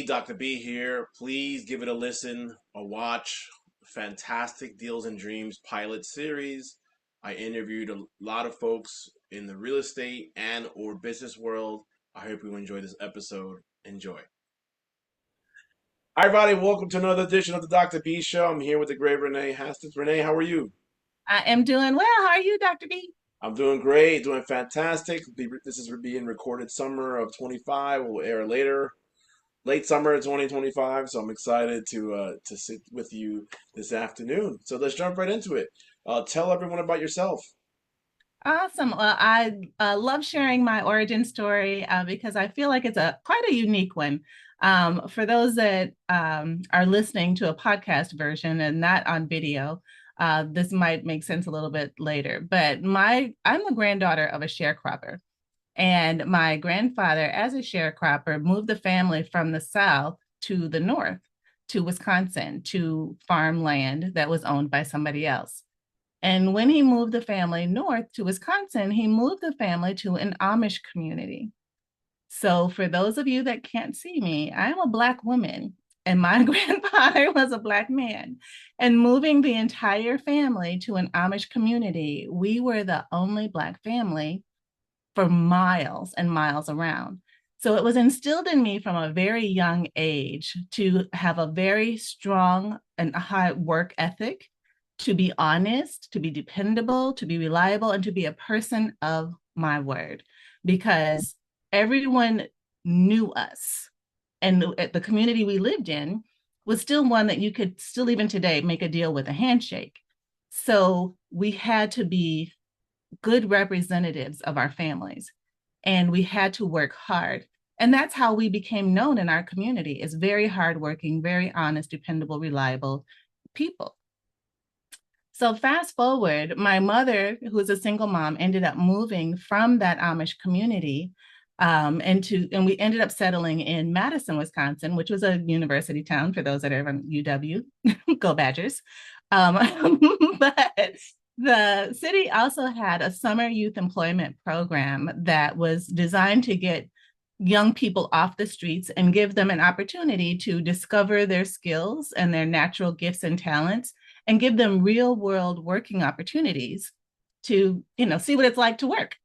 Dr. B here. Please give it a listen, a watch. Fantastic Deals and Dreams pilot series. I interviewed a lot of folks in the real estate and or business world. I hope you enjoy this episode. Enjoy. Hi, everybody. Welcome to another edition of the Dr. B Show. I'm here with the great Renee Hastings. Renee, how are you? I am doing well. How are you, Dr. B? I'm doing great, doing fantastic. This is being recorded summer of 25. Will air later late summer of 2025. So I'm excited to sit with you this afternoon. So let's jump right into it. Tell everyone about yourself. Awesome. Well, I love sharing my origin story because I feel like it's a quite a unique one. For those that are listening to a podcast version and not on video, this might make sense a little bit later. But I'm the granddaughter of a sharecropper, and my grandfather, as a sharecropper, moved the family from the South to the North, to Wisconsin, to farmland that was owned by somebody else. And when he moved the family north to Wisconsin, he moved the family to an Amish community. So, for those of you that can't see me, I am a Black woman, and my grandfather was a Black man. And moving the entire family to an Amish community, we were the only Black family for miles and miles around. So, it was instilled in me from a very young age to have a very strong and high work ethic, to be honest, to be dependable, to be reliable, and to be a person of my word, because everyone knew us. And the community we lived in was still one that you could still, even today, make a deal with a handshake. So we had to be good representatives of our families, and we had to work hard. And that's how we became known in our community, as very hardworking, very honest, dependable, reliable people. So fast forward, my mother, who was a single mom, ended up moving from that Amish community and we ended up settling in Madison, Wisconsin, which was a university town for those that are from UW. Go Badgers. Um, but the city also had a summer youth employment program that was designed to get young people off the streets and give them an opportunity to discover their skills and their natural gifts and talents, and give them real world working opportunities to, see what it's like to work.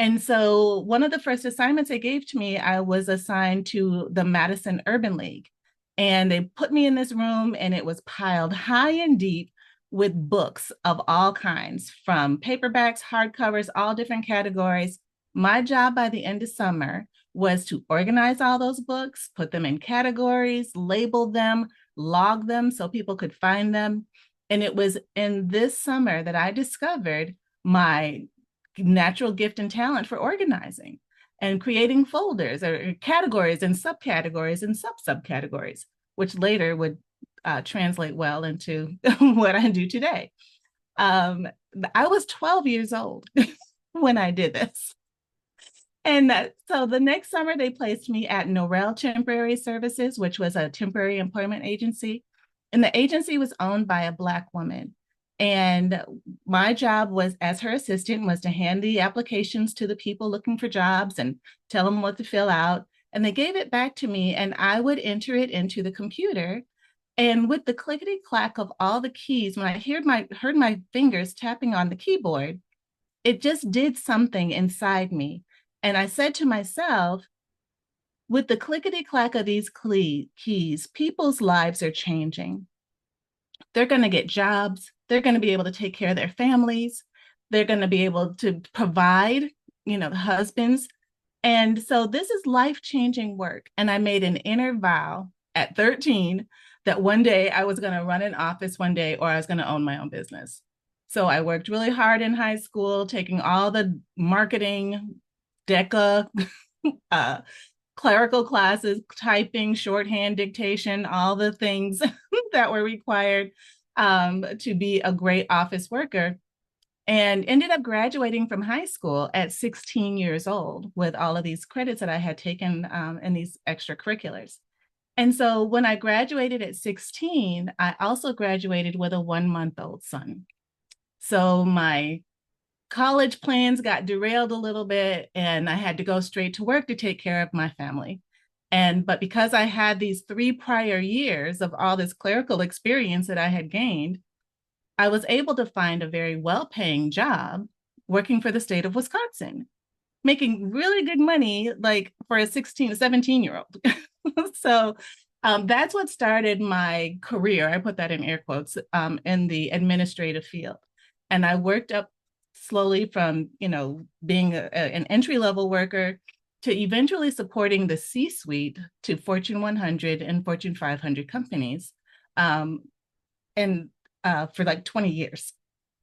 And so one of the first assignments they gave to me, I was assigned to the Madison Urban League. And they put me in this room, and it was piled high and deep with books of all kinds, from paperbacks, hardcovers, all different categories. My job by the end of summer was to organize all those books, put them in categories, label them, log them so people could find them. And it was in this summer that I discovered my natural gift and talent for organizing and creating folders or categories and subcategories and subcategories, which later would translate well into what I do today. Um, I was 12 years old when I did this. And so the next summer, they placed me at Norrell Temporary Services, which was a temporary employment agency. And the agency was owned by a Black woman. And my job was, as her assistant, was to hand the applications to the people looking for jobs and tell them what to fill out. And they gave it back to me, and I would enter it into the computer. And with the clickety clack of all the keys, when I heard my fingers tapping on the keyboard, it just did something inside me. And I said to myself, with the clickety clack of these keys, people's lives are changing. They're going to get jobs. They're going to be able to take care of their families. They're going to be able to provide, the husbands. And so this is life-changing work. And I made an inner vow at 13 that one day I was going to run an office one day, or I was going to own my own business. So I worked really hard in high school, taking all the marketing, DECA, uh, clerical classes, typing, shorthand, dictation, all the things that were required to be a great office worker, and ended up graduating from high school at 16 years old with all of these credits that I had taken in these extracurriculars. And so when I graduated at 16, I also graduated with a 1 month old son. So my college plans got derailed a little bit, and I had to go straight to work to take care of my family. But because I had these 3 prior years of all this clerical experience that I had gained, I was able to find a very well-paying job working for the state of Wisconsin, making really good money, like for a 16, 17-year-old. So that's what started my career. I put that in air quotes, in the administrative field. And I worked up slowly from, being an entry level worker to eventually supporting the C-suite to Fortune 100 and Fortune 500 companies. Um, and For like 20 years.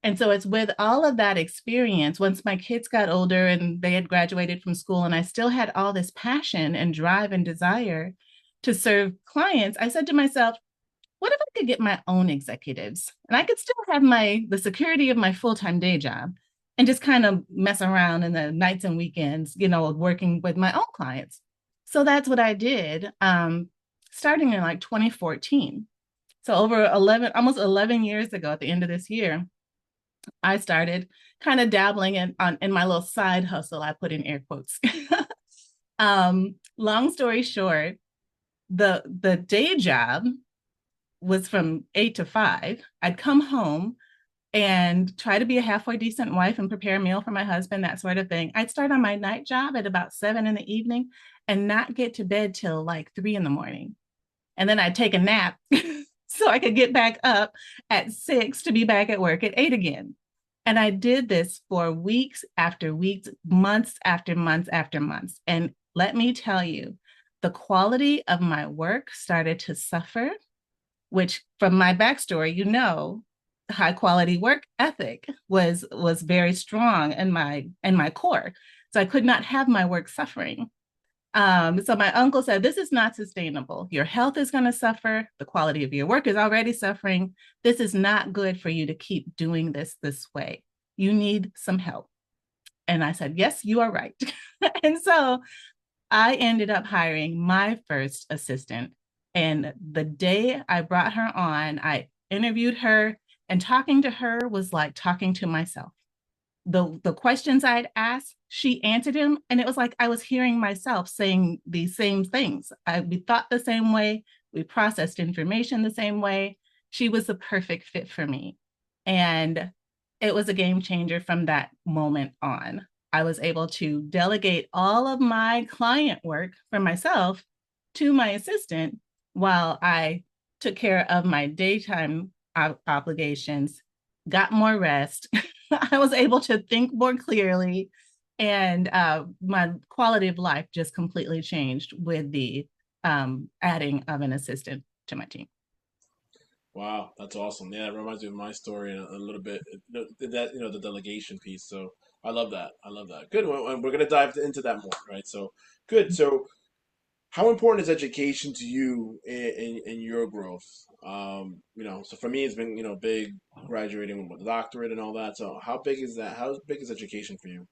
And so it's with all of that experience, once my kids got older and they had graduated from school, and I still had all this passion and drive and desire to serve clients, I said to myself, what if I could get my own executives and I could still have the security of my full-time day job and just kind of mess around in the nights and weekends, working with my own clients. So that's what I did, starting in like 2014. So over 11, almost 11 years ago, at the end of this year, I started kind of dabbling in my little side hustle. I put in air quotes. Long story short, the day job was from 8 to 5. I'd come home and try to be a halfway decent wife and prepare a meal for my husband, that sort of thing. I'd start on my night job at about 7 in the evening and not get to bed till like 3 in the morning. And then I'd take a nap so I could get back up at 6 to be back at work at 8 again. And I did this for weeks after weeks, months after months after months. And let me tell you, the quality of my work started to suffer, which from my backstory, high quality work ethic was very strong in my core. So I could not have my work suffering. So my uncle said, this is not sustainable. Your health is going to suffer. The quality of your work is already suffering. This is not good for you to keep doing this way. You need some help. And I said, yes, you are right. And so I ended up hiring my first assistant. And the day I brought her on, I interviewed her, and talking to her was like talking to myself. The questions I'd asked, she answered them, and it was like I was hearing myself saying these same things. We thought the same way, we processed information the same way. She was the perfect fit for me, and it was a game changer from that moment on. I was able to delegate all of my client work for myself to my assistant while I took care of my daytime obligations, got more rest. I was able to think more clearly, and my quality of life just completely changed with the adding of an assistant to my team. Wow, that's awesome. Yeah, it reminds me of my story and a little bit that the delegation piece. So I love that. I love that. Good. And we're gonna dive into that more, right? So good. So how important is education to you in your growth? So for me, it's been big graduating with a doctorate and all that. So how big is that? How big is education for you?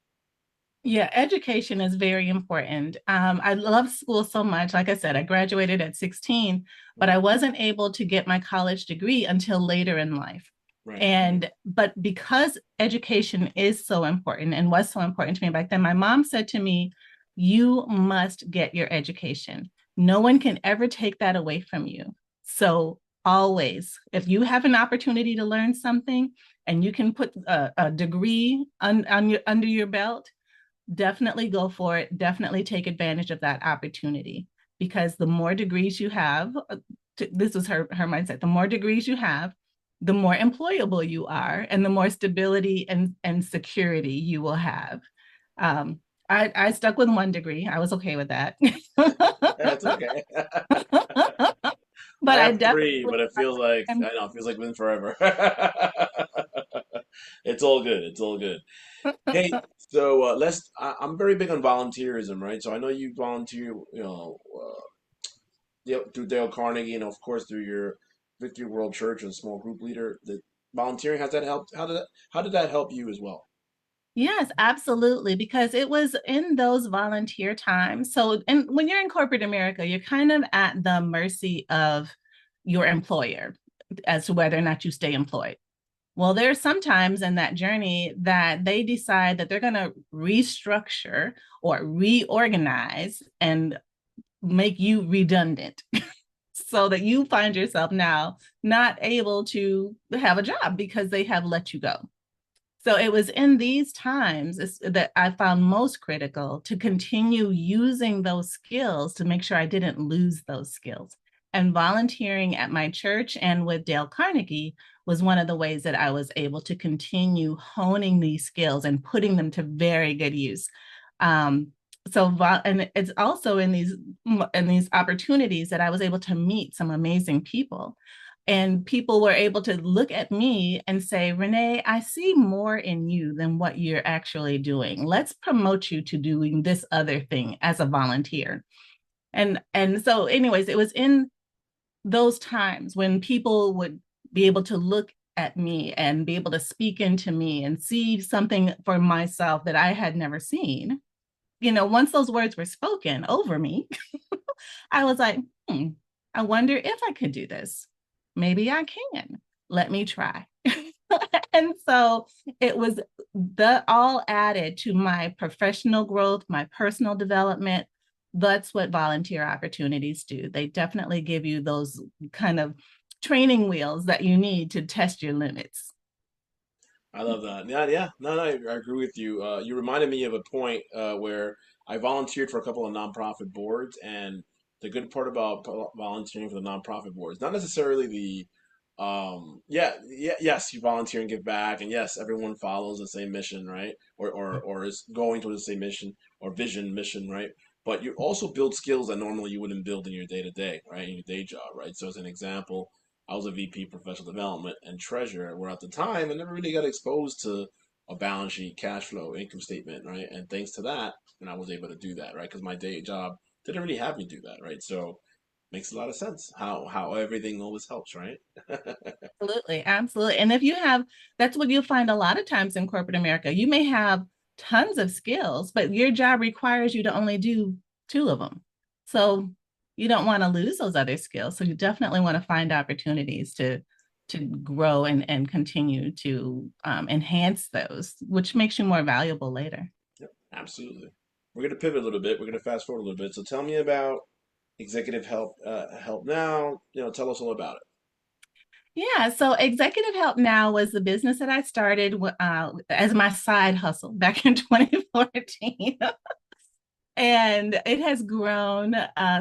Yeah, education is very important. I love school so much. Like I said, I graduated at 16, but I Right. wasn't able to get my college degree until later in life. Right. But because education is so important and was so important to me back then, my mom said to me, you must get your education. No one can ever take that away from you. So always, if you have an opportunity to learn something and you can put a degree under your belt, definitely go for it. Definitely take advantage of that opportunity, because the more degrees you have, this was her mindset. The more degrees you have, the more employable you are, and the more stability and security you will have. Um, I stuck with 1 degree. I was okay with that. That's okay. I But I have three, definitely but it feels like am. I know it feels like been forever. It's all good. It's all good. Hey, so I'm very big on volunteerism, right? So I know you volunteer, through Dale Carnegie, and of course through your Victory World Church and small group leader. The volunteering, has that helped? How did that help you as well? Yes, absolutely. Because it was in those volunteer times. So, and when you're in corporate America, you're kind of at the mercy of your employer as to whether or not you stay employed. Well, there's sometimes in that journey that they decide that they're going to restructure or reorganize and make you redundant so that you find yourself now not able to have a job because they have let you go. So it was in these times that I found most critical to continue using those skills to make sure I didn't lose those skills. And volunteering at my church and with Dale Carnegie was one of the ways that I was able to continue honing these skills and putting them to very good use. Um, and it's also in these opportunities that I was able to meet some amazing people, and people were able to look at me and say, Renee, I see more in you than what you're actually doing. Let's promote you to doing this other thing as a volunteer. And so anyways, it was in those times when people would be able to look at me and be able to speak into me and see something for myself that I had never seen. Once those words were spoken over me, I was like, I wonder if I could do this. Maybe I can. Let me try. And so it was the all added to my professional growth, my personal development. That's what volunteer opportunities do. They definitely give you those kind of training wheels that you need to test your limits. I love that. Yeah, yeah. No, no, I agree with you. You reminded me of a point where I volunteered for a couple of nonprofit boards, and the good part about volunteering for the nonprofit boards, not necessarily yes, you volunteer and give back, and yes, everyone follows the same mission, right? Or is going towards the same mission or mission, right? But you also build skills that normally you wouldn't build in your day to day, right? In your day job, right? So as an example, I was a VP professional development and treasurer, where at the time I never really got exposed to a balance sheet, cash flow, income statement, right? And thanks to that, and I was able to do that, right? Because my day job didn't really have me do that, right? So makes a lot of sense how everything always helps, right? Absolutely, absolutely. And if you have, that's what you'll find a lot of times in corporate America. You may have tons of skills, but your job requires you to only do two of them. So you don't want to lose those other skills. So you definitely want to find opportunities to grow and continue to enhance those, which makes you more valuable later. Yep, absolutely. We're gonna pivot a little bit. We're gonna fast forward a little bit. So tell me about executive help now. Tell us all about it. Yeah, so Executive Help Now was the business that I started as my side hustle back in 2014. And it has grown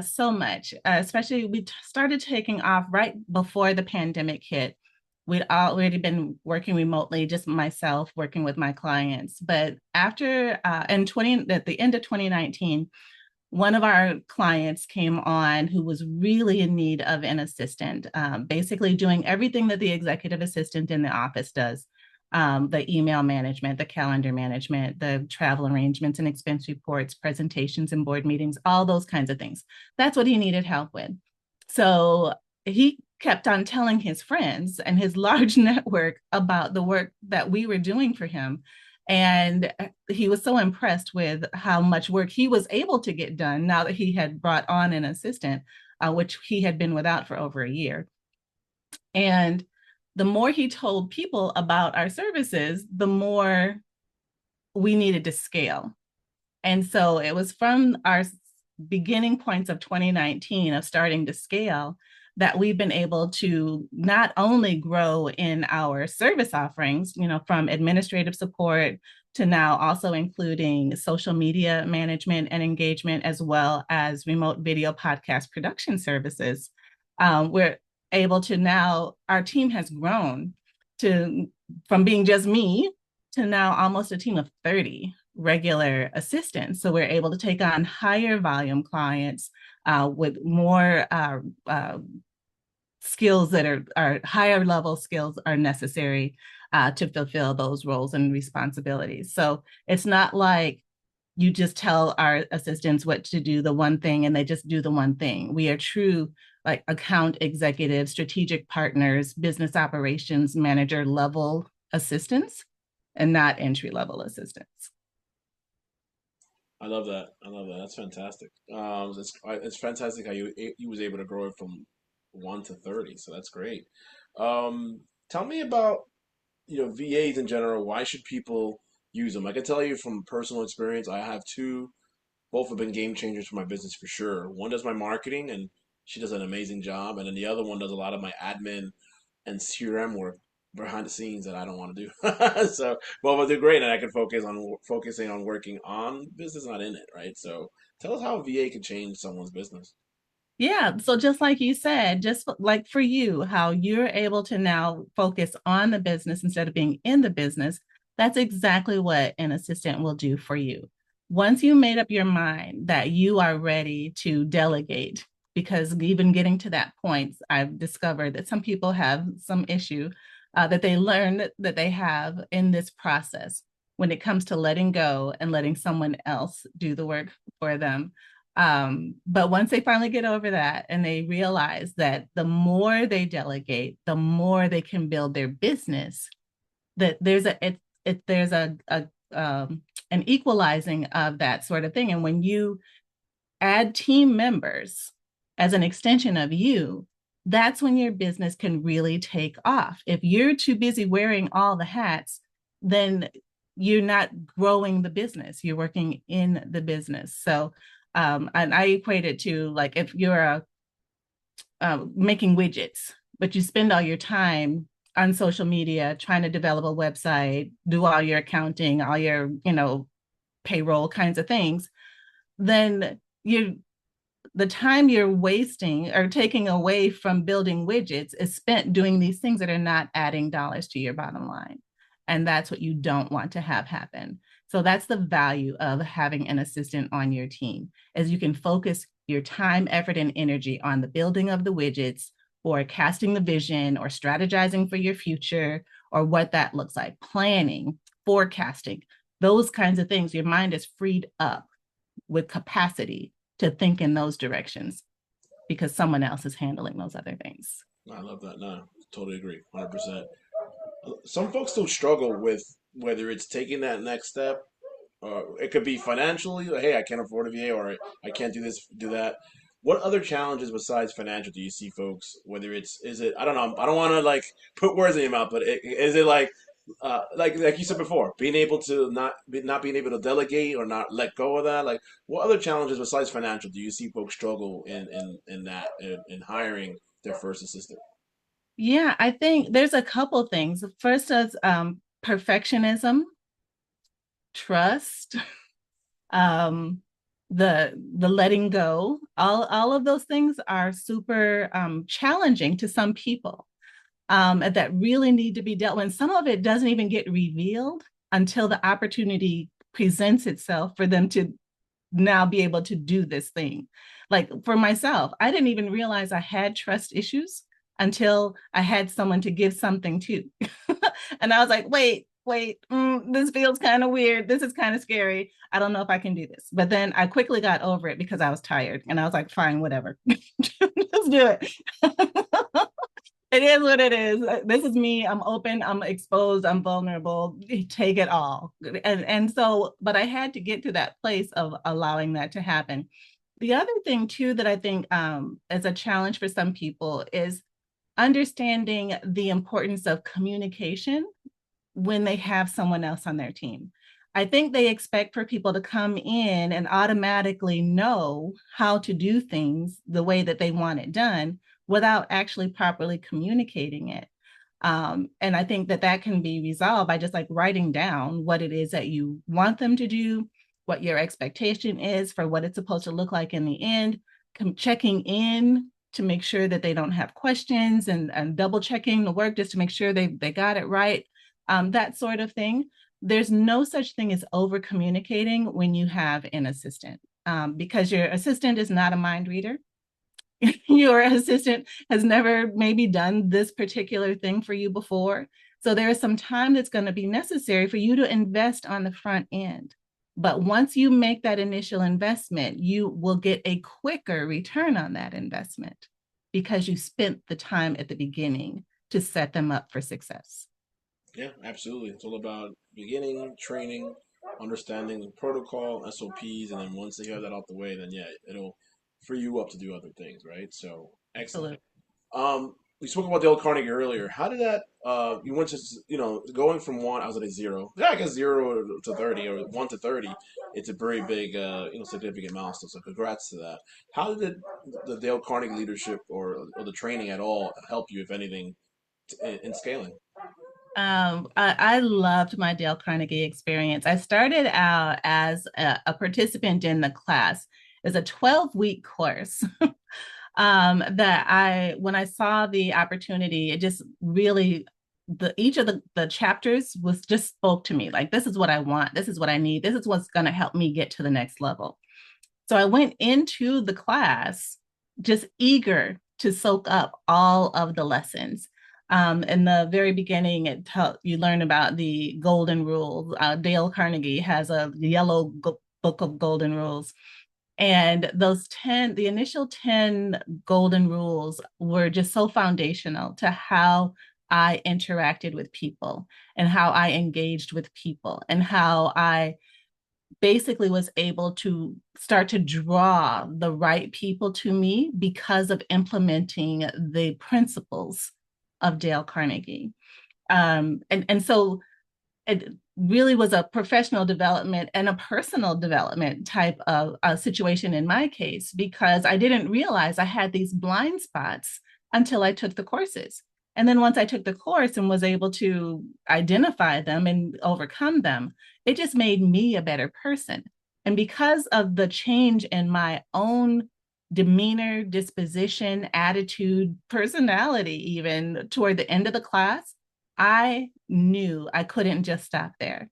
so much, especially we started taking off right before the pandemic hit. We'd already been working remotely, just myself working with my clients. But after at the end of 2019, one of our clients came on who was really in need of an assistant, basically doing everything that the executive assistant in the office does, the email management, the calendar management, the travel arrangements and expense reports, presentations and board meetings, all those kinds of things. That's what he needed help with. So he kept on telling his friends and his large network about the work that we were doing for him. And he was so impressed with how much work he was able to get done now that he had brought on an assistant, which he had been without for over a year. And the more he told people about our services, the more we needed to scale. And so it was from our beginning points of 2019 of starting to scale that we've been able to not only grow in our service offerings, from administrative support to now also including social media management and engagement, as well as remote video podcast production services. We're able to now, our team has grown to from being just me to now almost a team of 30 regular assistants. So we're able to take on higher volume clients with more skills that are higher level skills are necessary to fulfill those roles and responsibilities. So it's not like you just tell our assistants what to do the one thing and they just do the one thing. We are true like account executives, strategic partners, business operations manager level assistants and not entry level assistants. I love that. I love that. That's fantastic. It's fantastic how you was able to grow it from 1 to 30. So that's great. Tell me about VAs in general. Why should people use them? I can tell you from personal experience. I have two both have been game changers for my business for sure. One does my marketing, and she does an amazing job, and then the other one does a lot of my admin and CRM work behind the scenes that I don't want to do. So both of them do great, and I can focusing on working on business, not in it, right? So tell us how VA can change someone's business. Yeah. So just like you said, just like for you, how you're able to now focus on the business instead of being in the business, that's exactly what an assistant will do for you. Once you made up your mind that you are ready to delegate, because even getting to that point, I've discovered that some people have some issue that they learn that they have in this process when it comes to letting go and letting someone else do the work for them. But once they finally get over that and they realize that the more they delegate, the more they can build their business, that there's a an equalizing of that sort of thing. And when you add team members as an extension of you, that's when your business can really take off. If you're too busy wearing all the hats, then you're not growing the business. You're working in the business. So, and I equate it to like if you're making widgets, but you spend all your time on social media trying to develop a website, do all your accounting, all your, payroll kinds of things, then you the time you're wasting or taking away from building widgets is spent doing these things that are not adding dollars to your bottom line. And that's what you don't want to have happen. So that's the value of having an assistant on your team, is you can focus your time, effort, and energy on the building of the widgets or casting the vision or strategizing for your future or what that looks like, planning, forecasting, those kinds of things. Your mind is freed up with capacity to think in those directions because someone else is handling those other things. I love that. No, totally agree, 100%. Some folks still struggle with whether it's taking that next step. It could be financially, like, hey, I can't afford a VA, or I can't do this, do that. What other challenges besides financial do you see, folks? Whether is it, I don't know, I don't want to like put words in your mouth, but is it like you said before, being able to not being able to delegate or not let go of that? Like, what other challenges besides financial do you see folks struggle in that in hiring their first assistant? Yeah, I think there's a couple things. First is perfectionism, trust, um, the letting go. All of those things are super challenging to some people that really need to be dealt with. And some of it doesn't even get revealed until the opportunity presents itself for them to now be able to do this thing. Like for myself, I didn't even realize I had trust issues until I had someone to give something to. And I was like, this feels kind of weird. This is kind of scary. I don't know if I can do this. But then I quickly got over it because I was tired and I was like, fine, whatever. Let's do it. It is what it is. This is me. I'm open. I'm exposed. I'm vulnerable. Take it all. And so, but I had to get to that place of allowing that to happen. The other thing too that I think is a challenge for some people is understanding the importance of communication when they have someone else on their team. I think they expect for people to come in and automatically know how to do things the way that they want it done without actually properly communicating it. And I think that that can be resolved by just like writing down what it is that you want them to do, what your expectation is for what it's supposed to look like in the end, checking in to make sure that they don't have questions and double checking the work just to make sure they got it right, that sort of thing. There's no such thing as over communicating when you have an assistant, because your assistant is not a mind reader. Your assistant has never maybe done this particular thing for you before. So there is some time that's going to be necessary for you to invest on the front end. But once you make that initial investment, you will get a quicker return on that investment because you spent the time at the beginning to set them up for success. Yeah, absolutely. It's all about beginning, training, understanding the protocol, SOPs, and then once they have that out the way, then yeah, it'll free you up to do other things, right? So excellent. Absolutely. we spoke about Dale Carnegie earlier. How did that? You went to going from one. I was at a zero. Yeah, I guess 0 to 30 or 1 to 30. It's a very big significant milestone. So congrats to that. How did the Dale Carnegie leadership or the training at all help you, if anything, in scaling? I loved my Dale Carnegie experience. I started out as a participant in the class. It's a 12-week course that when I saw the opportunity, it just really, each of the chapters was just spoke to me like, this is what I want. This is what I need. This is what's going to help me get to the next level. So I went into the class just eager to soak up all of the lessons. In the very beginning, you learn about the golden rules. Dale Carnegie has a yellow book of golden rules. And the initial 10 golden rules were just so foundational to how I interacted with people and how I engaged with people and how I basically was able to start to draw the right people to me because of implementing the principles of Dale Carnegie. And so it really was a professional development and a personal development type of situation in my case, because I didn't realize I had these blind spots until I took the courses. And then once I took the course and was able to identify them and overcome them, it just made me a better person. And because of the change in my own demeanor, disposition, attitude, personality, even toward the end of the class, I knew I couldn't just stop there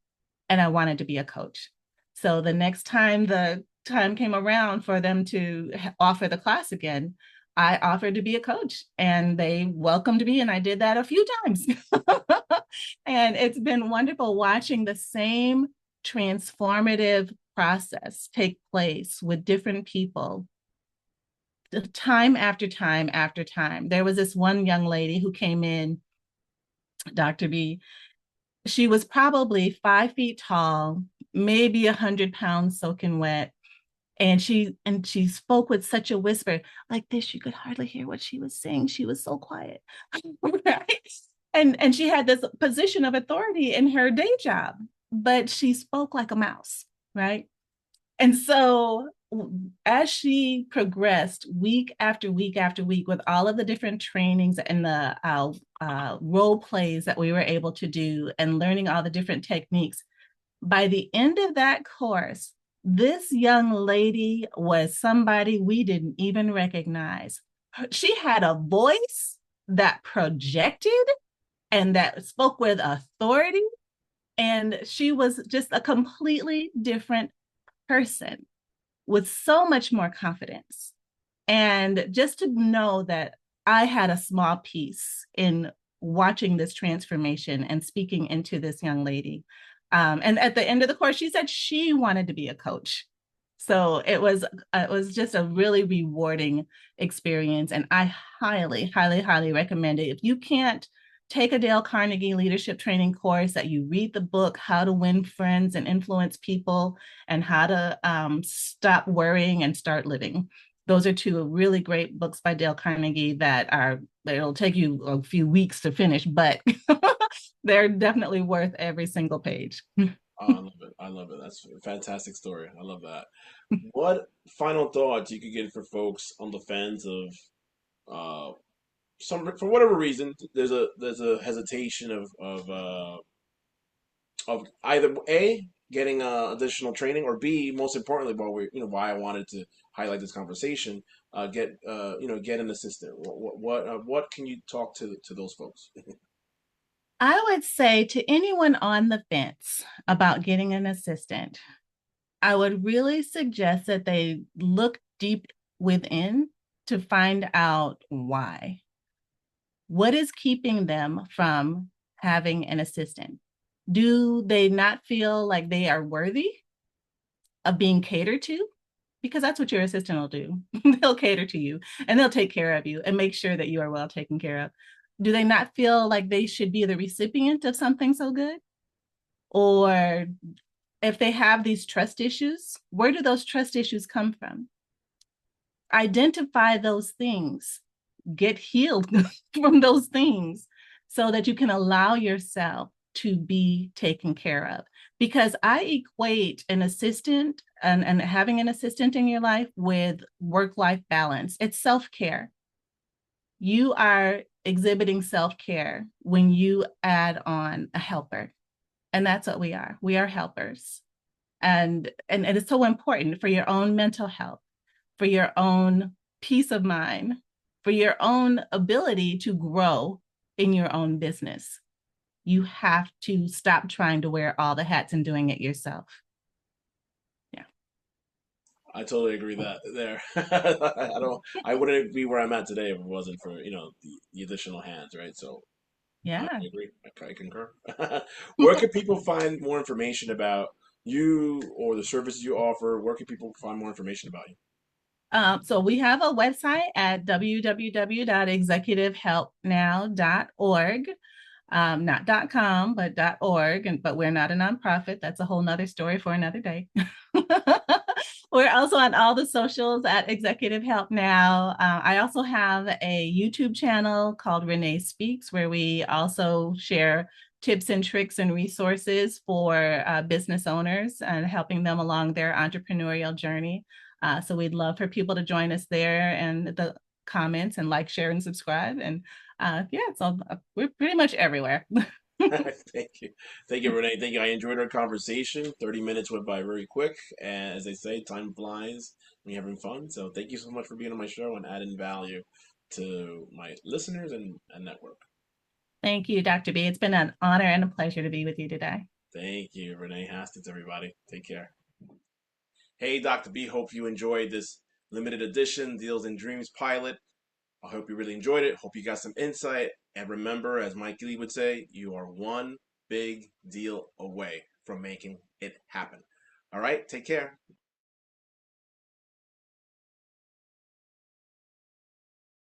and I wanted to be a coach. So the next time the time came around for them to offer the class again, I offered to be a coach and they welcomed me, and I did that a few times. And it's been wonderful watching the same transformative process take place with different people time after time after time. There was this one young lady who came in, Dr. B. She was probably 5 feet tall, maybe 100 pounds soaking wet. And she spoke with such a whisper, like this. You could hardly hear what she was saying. She was so quiet. Right? And she had this position of authority in her day job, but she spoke like a mouse, right? And so as she progressed week after week after week with all of the different trainings and the role plays that we were able to do and learning all the different techniques, by the end of that course, this young lady was somebody we didn't even recognize. She had a voice that projected and that spoke with authority. And she was just a completely different person with so much more confidence. And just to know that I had a small piece in watching this transformation and speaking into this young lady. And at the end of the course, she said she wanted to be a coach. So it was just a really rewarding experience. And I highly, highly, highly recommend it. If you can't take a Dale Carnegie leadership training course, that you read the book, How to Win Friends and Influence People, and How to Stop Worrying and Start Living. Those are two really great books by Dale Carnegie it'll take you a few weeks to finish, but they're definitely worth every single page. Oh, I love it. I love it. That's a fantastic story. I love that. What final thoughts you could give for folks on the fence of some for whatever reason there's a hesitation of either A, getting additional training, or B, most importantly, why I wanted to highlight this conversation, get an assistant. What can you talk to those folks? I would say to anyone on the fence about getting an assistant, I would really suggest that they look deep within to find out why. What is keeping them from having an assistant? Do they not feel like they are worthy of being catered to? Because that's what your assistant will do. They'll cater to you and they'll take care of you and make sure that you are well taken care of. Do they not feel like they should be the recipient of something so good? Or if they have these trust issues, where do those trust issues come from? Identify those things get healed from those things so that you can allow yourself to be taken care of. Because I equate an assistant and having an assistant in your life with work life balance. It's self care. You are exhibiting self care when you add on a helper. And that's what we are. We are helpers. And it's so important for your own mental health, for your own peace of mind, for your own ability to grow in your own business. You have to stop trying to wear all the hats and doing it yourself. Yeah. I totally agree that there. I don't. I wouldn't be where I'm at today if it wasn't for the additional hands, right? So I Yeah. agree. I concur. Where can people find more information about you or the services you offer? Where can people find more information about you? So we have a website at www.executivehelpnow.org. Not .com, but .org, but we're not a nonprofit. That's a whole nother story for another day. We're also on all the socials at Executive Help Now. I also have a YouTube channel called Renee Speaks, where we also share tips and tricks and resources for business owners and helping them along their entrepreneurial journey. So we'd love for people to join us there and the comments and like, share, and subscribe. And yeah, so we're pretty much everywhere. Thank you. Thank you, Renee. Thank you. I enjoyed our conversation. 30 minutes went by very quick. And as they say, time flies when you're having fun. So thank you so much for being on my show and adding value to my listeners and network. Thank you, Dr. B. It's been an honor and a pleasure to be with you today. Thank you, Renee Hastings, everybody. Take care. Hey, Dr. B. Hope you enjoyed this limited edition Deals and Dreams pilot. I hope you really enjoyed it. Hope you got some insight. And remember, as Mike Lee would say, you are one big deal away from making it happen. All right, take care.